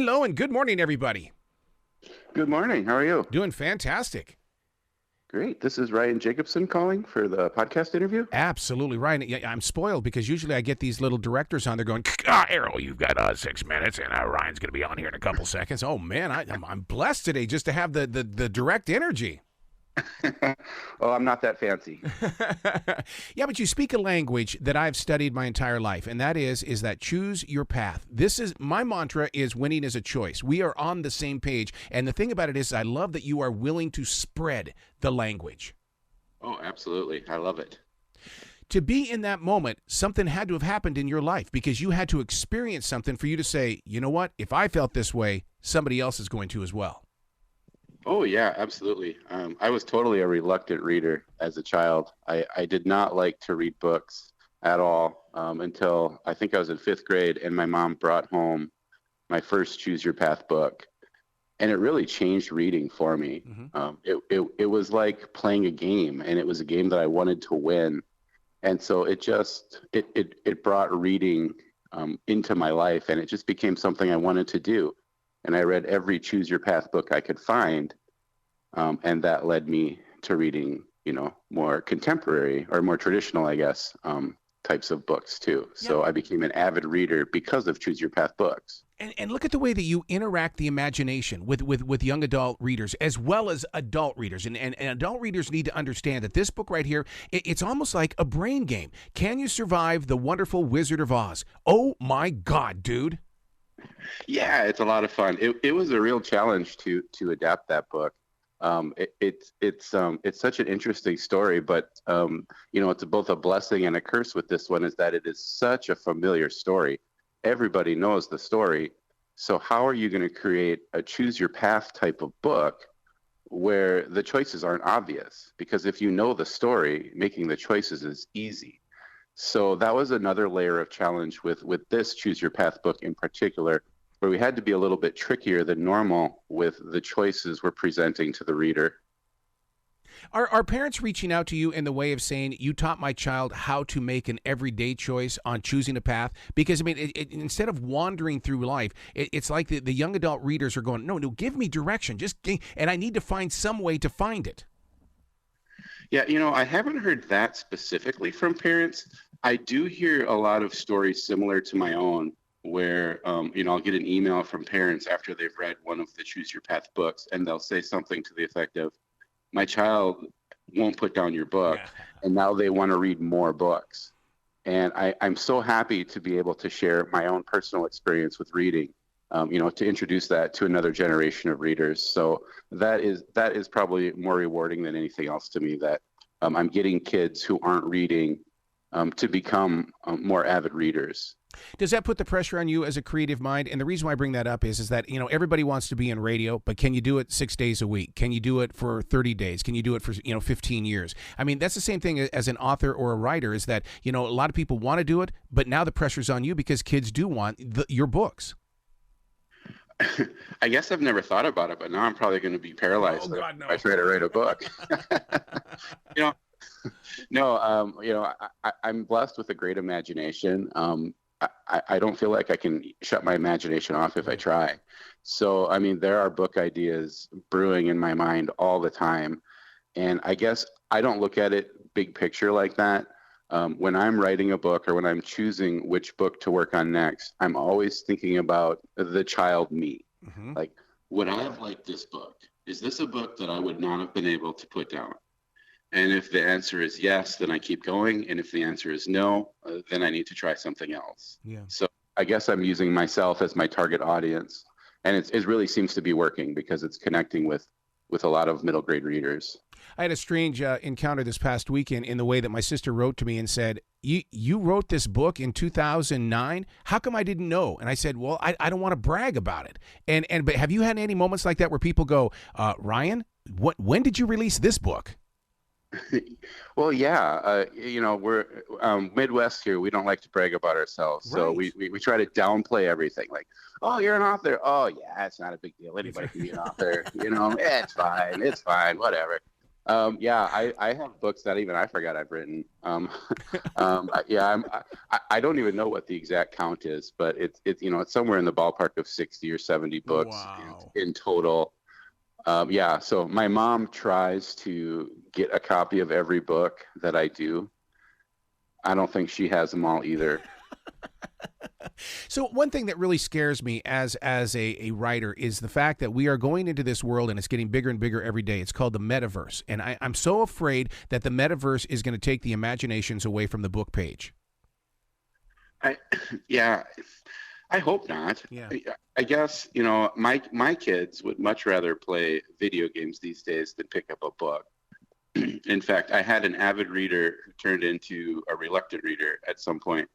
Hello and good morning, everybody. Good morning. How are you? Doing fantastic. Great. This is Ryan Jacobson calling for the podcast interview. Absolutely, Ryan. Yeah, I'm spoiled because usually I get these little directors on there going, Errol, you've got 6 minutes, and Ryan's going to be on here in a couple seconds. Oh, man, I'm blessed today just to have the direct energy. Oh, I'm not that fancy. Yeah, but you speak a language that I've studied my entire life, and that is that choose your path. This is my mantra is winning is a choice. We are on the same page, and the thing about it is I love that you are willing to spread the language. Oh, absolutely. I love it. To be in that moment, something had to have happened in your life because you had to experience something for you to say, you know what, if I felt this way, somebody else is going to as well. Oh, yeah, absolutely. I was totally a reluctant reader as a child. I did not like to read books at all until I think I was in 5th grade, and my mom brought home my first Choose Your Path book. And it really changed reading for me. Mm-hmm. It was like playing a game, and it was a game that I wanted to win. And so it brought reading into my life, and it just became something I wanted to do. And I read every Choose Your Path book I could find, and that led me to reading, more contemporary or more traditional, I guess, types of books too. Yeah. So I became an avid reader because of Choose Your Path books. And look at the way that you interact the imagination with young adult readers as well as adult readers. And adult readers need to understand that this book right here, it's almost like a brain game. Can you survive the wonderful Wizard of Oz? Oh, my God, dude. Yeah, it's a lot of fun. It was a real challenge to adapt that book. It's such an interesting story, but it's both a blessing and a curse with this one is that it is such a familiar story. Everybody knows the story. So how are you going to create a Choose Your Path type of book where the choices aren't obvious? Because if you know the story, making the choices is easy. So that was another layer of challenge with this Choose Your Path book in particular, where we had to be a little bit trickier than normal with the choices we're presenting to the reader. Are parents reaching out to you in the way of saying, you taught my child how to make an everyday choice on choosing a path? Because, I mean, instead of wandering through life, it's like the young adult readers are going, no, give me direction. And I need to find some way to find it. Yeah, I haven't heard that specifically from parents. I do hear a lot of stories similar to my own where, I'll get an email from parents after they've read one of the Choose Your Path books, and they'll say something to the effect of, my child won't put down your book, and now they want to read more books. And I'm so happy to be able to share my own personal experience with reading, to introduce that to another generation of readers. So that is probably more rewarding than anything else to me, that I'm getting kids who aren't reading to become more avid readers. Does that put the pressure on you as a creative mind? And the reason why I bring that up is that, everybody wants to be in radio, but can you do it 6 days a week? Can you do it for 30 days? Can you do it for, 15 years? I mean, that's the same thing as an author or a writer is that, a lot of people want to do it, but now the pressure's on you because kids do want your books. I guess I've never thought about it, but now I'm probably going to be paralyzed if I try to write a book. I'm blessed with a great imagination. I don't feel like I can shut my imagination off if I try. So, I mean, there are book ideas brewing in my mind all the time. And I guess I don't look at it big picture like that. When I'm writing a book or when I'm choosing which book to work on next, I'm always thinking about the child me. Mm-hmm. Like, would I have liked this book? Is this a book that I would not have been able to put down? And if the answer is yes, then I keep going. And if the answer is no, then I need to try something else. Yeah. So I guess I'm using myself as my target audience. And it really seems to be working because it's connecting with a lot of middle grade readers. I had a strange encounter this past weekend in the way that my sister wrote to me and said, you wrote this book in 2009? How come I didn't know? And I said, well, I don't want to brag about it. But have you had any moments like that where people go, Ryan, when did you release this book? Well, yeah, we're Midwest here. We don't like to brag about ourselves. Right. So we try to downplay everything. Like, oh, you're an author. Oh, yeah, it's not a big deal. Anybody can be an author. It's fine. It's fine. Whatever. Yeah, I have books that even I forgot I've written. Yeah, I don't even know what the exact count is, but it's it's somewhere in the ballpark of 60 or 70 books Wow. in total. Yeah, so my mom tries to get a copy of every book that I do. I don't think she has them all either. So one thing that really scares me as a writer is the fact that we are going into this world and it's getting bigger and bigger every day. It's called the metaverse. And I'm so afraid that the metaverse is going to take the imaginations away from the book page. I yeah, I hope not. Yeah. I guess, my kids would much rather play video games these days than pick up a book. In fact, I had an avid reader who turned into a reluctant reader at some point,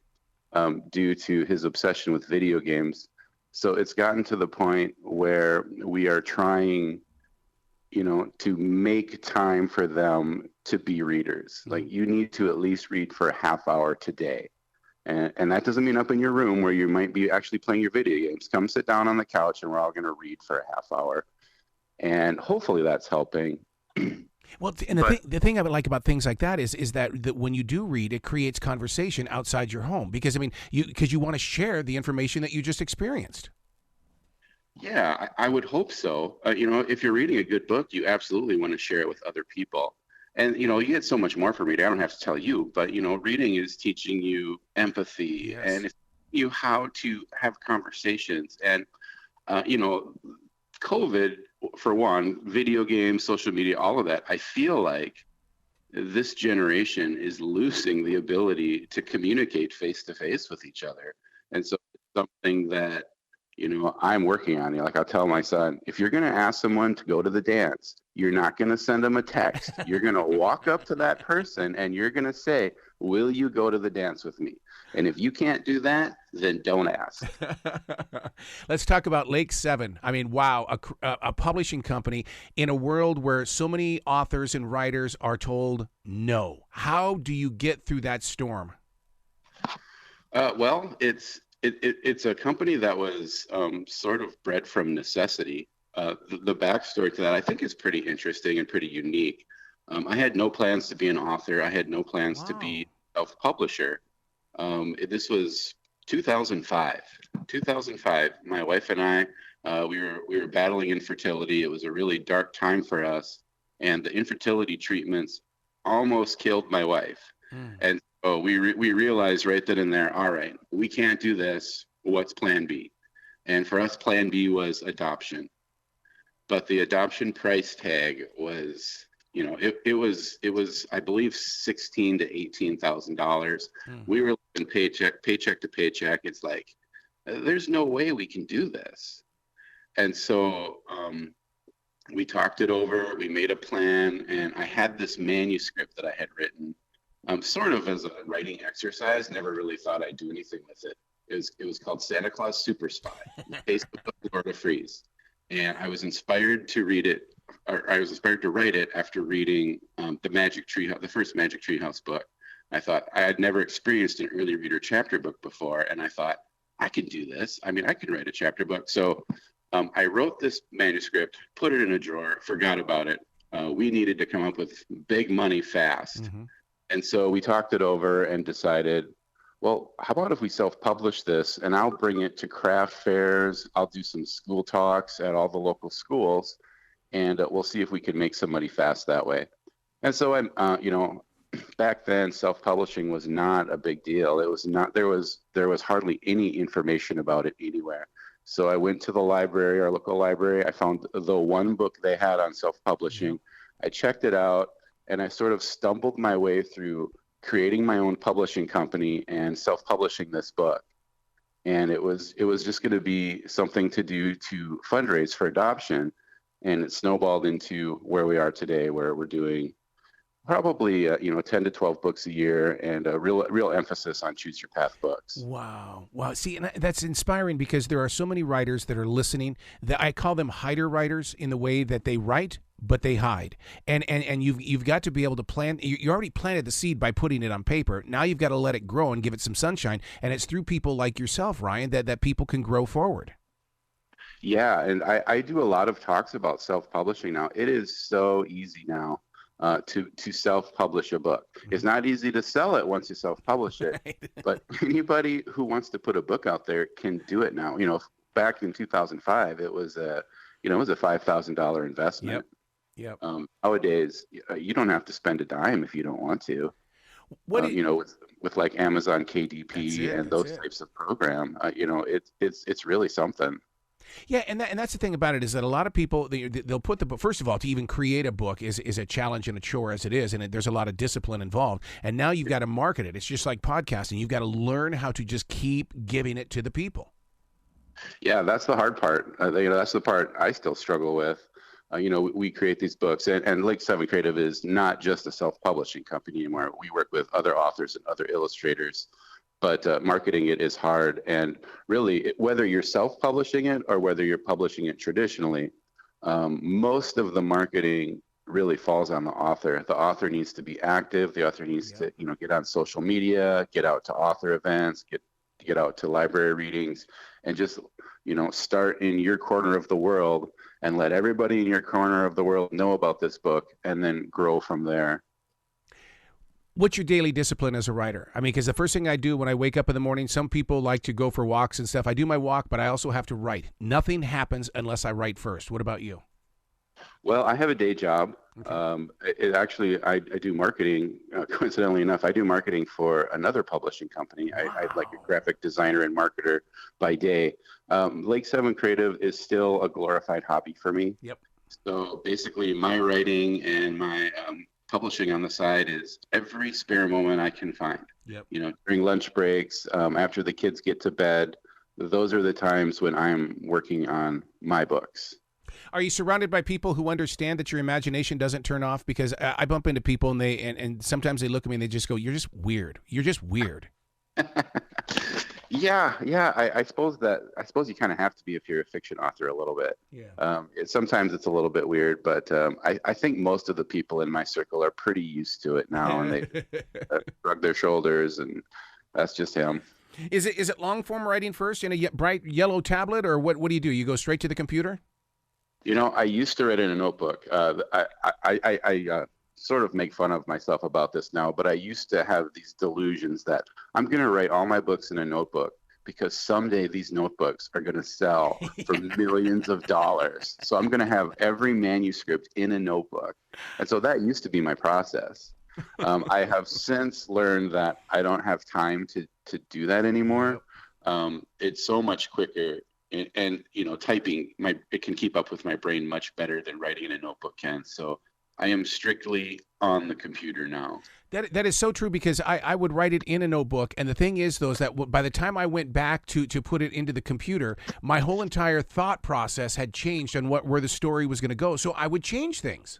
due to his obsession with video games. So it's gotten to the point where we are trying, to make time for them to be readers. Mm-hmm. Like, you need to at least read for a half hour today. And that doesn't mean up in your room where you might be actually playing your video games. Come sit down on the couch and we're all going to read for a half hour. And hopefully that's helping. Well, and the thing I would like about things like that is that when you do read, it creates conversation outside your home because I mean you want to share the information that you just experienced. Yeah, I would hope so. If you're reading a good book, you absolutely want to share it with other people. And, you get so much more from reading. I don't have to tell you, but, reading is teaching you empathy Yes. and it's teaching you how to have conversations. And, you know, COVID, for one, video games, social media, all of that, I feel like this generation is losing the ability to communicate face to face with each other. And so it's something that, I'm working on. Like, I'll tell my son, if you're going to ask someone to go to the dance, you're not going to send them a text. You're going to walk up to that person and you're going to say, will you go to the dance with me? And if you can't do that, then don't ask. Let's talk about Lake Seven. I mean, wow, a publishing company in a world where so many authors and writers are told no. How do you get through that storm? Well, it's a company that was sort of bred from necessity. The backstory to that, I think, is pretty interesting and pretty unique. I had no plans to be an author. I had no plans to Wow. be a self-publisher. This was 2005. 2005. My wife and I, we were battling infertility. It was a really dark time for us, and the infertility treatments almost killed my wife. Mm. And so we realized right then and there, all right, we can't do this. What's plan B? And for us, plan B was adoption. But the adoption price tag was, it was I believe $16,000 to $18,000. Mm. We were living paycheck to paycheck. It's like, there's no way we can do this. And so we talked it over, we made a plan, and I had this manuscript that I had written, sort of as a writing exercise. Never really thought I'd do anything with it. It was called Santa Claus Super Spy, based on Florida Freeze. And I was inspired to read it, or I was inspired to write it after reading the first Magic Treehouse book. I thought I had never experienced an early reader chapter book before, and I thought, I can do this. I mean, I can write a chapter book. So I wrote this manuscript, put it in a drawer, forgot about it. We needed to come up with big money fast. Mm-hmm. And so we talked it over and decided, well, how about if we self-publish this and I'll bring it to craft fairs. I'll do some school talks at all the local schools, and we'll see if we can make some money fast that way. And so back then, self-publishing was not a big deal. It was not, there was hardly any information about it anywhere. So I went to the library, our local library. I found the one book they had on self-publishing. Mm-hmm. I checked it out, and I sort of stumbled my way through creating my own publishing company and self-publishing this book. And it was just going to be something to do to fundraise for adoption. And it snowballed into where we are today, where we're doing probably 10 to 12 books a year, and a real emphasis on choose your path books. Wow. See, and that's inspiring because there are so many writers that are listening that I call them hider writers in the way that they write, but they hide. And you've got to be able to plant. You already planted the seed by putting it on paper. Now you've got to let it grow and give it some sunshine. And it's through people like yourself, Ryan, that people can grow forward. Yeah, and I do a lot of talks about self-publishing now. It is so easy now. to self-publish a book. It's not easy to sell it once you self-publish it, Right. but anybody who wants to put a book out there can do it now. Back in 2005, it was a $5,000 investment. Yep. Nowadays, you don't have to spend a dime if you don't want to. What With like Amazon KDP and those types of program, it's really something. Yeah, and that's the thing about it is that a lot of people they'll put the book. First of all, to even create a book is a challenge and a chore as it is, and there's a lot of discipline involved. And now you've got to market it. It's just like podcasting. You've got to learn how to just keep giving it to the people. Yeah, that's the hard part. That's the part I still struggle with. We create these books, and Lake 7 Creative is not just a self-publishing company anymore. We work with other authors and other illustrators, but marketing it is hard. And really, whether you're self-publishing it or whether you're publishing it traditionally, most of the marketing really falls on the author. The author needs to be active. The author needs to, get on social media, get out to author events, get out to library readings, and just, start in your corner of the world and let everybody in your corner of the world know about this book, and then grow from there. What's your daily discipline as a writer? I mean, because the first thing I do when I wake up in the morning, some people like to go for walks and stuff. I do my walk, but I also have to write. Nothing happens unless I write first. What about you? Well, I have a day job. Okay. I do marketing. Coincidentally enough, I do marketing for another publishing company. Wow. I'm like a graphic designer and marketer by day. Lake 7 Creative is still a glorified hobby for me. Yep. So basically, my writing and my publishing on the side is every spare moment I can find. Yep. During lunch breaks, after the kids get to bed, those are the times when I'm working on my books. Are you surrounded by people who understand that your imagination doesn't turn off? Because I bump into people and sometimes they look at me and they just go, "You're just weird. You're just weird." Yeah. I suppose you kind of have to be if you're a fiction author a little bit. Yeah. Sometimes it's a little bit weird, but I think most of the people in my circle are pretty used to it now, and they shrug their shoulders, and that's just him. Is it long form writing first in a bright yellow tablet, or what do? You go straight to the computer? I used to write in a notebook. I sort of make fun of myself about this now, but I used to have these delusions that I'm going to write all my books in a notebook because someday these notebooks are going to sell for millions of dollars. So I'm going to have every manuscript in a notebook. And so that used to be my process. I have since learned that I don't have time to do that anymore. It's so much quicker. And typing, it can keep up with my brain much better than writing in a notebook can. So I am strictly on the computer now. That is so true, because I would write it in a notebook, and the thing is, though, is that by the time I went back to put it into the computer, my whole entire thought process had changed on where the story was going to go. So I would change things.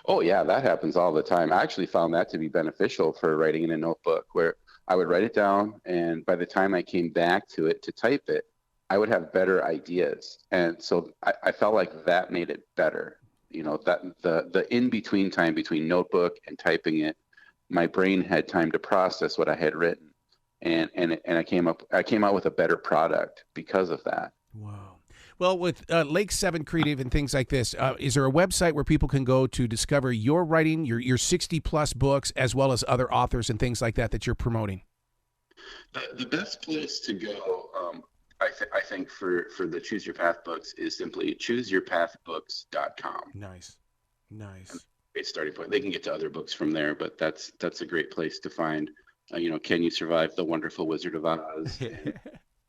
Oh yeah, that happens all the time. I actually found that to be beneficial for writing in a notebook, where I would write it down, and by the time I came back to it to type it, I would have better ideas. And so I felt like that made it better. That the in-between time between notebook and typing it, my brain had time to process what I had written. And I came out with a better product because of that. Wow. Well, with Lake 7 Creative and things like this, is there a website where people can go to discover your writing, your 60-plus books, as well as other authors and things like that you're promoting? The best place to go, I think for the Choose Your Path books is simply chooseyourpathbooks.com. Nice. Great starting point. They can get to other books from there, but that's a great place to find, Can You Survive the Wonderful Wizard of Oz, and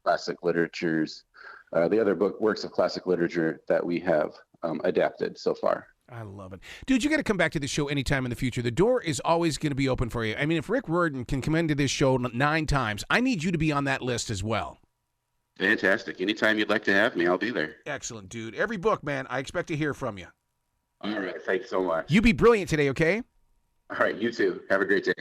classic literatures, the other works of classic literature that we have adapted so far. I love it. Dude, you got to come back to the show anytime in the future. The door is always going to be open for you. I mean, if Rick Riordan can come into this show 9 times, I need you to be on that list as well. Fantastic. Anytime you'd like to have me, I'll be there. Excellent, dude. Every book, man, I expect to hear from you. All right. Thanks so much. You be brilliant today, okay? All right. You too. Have a great day.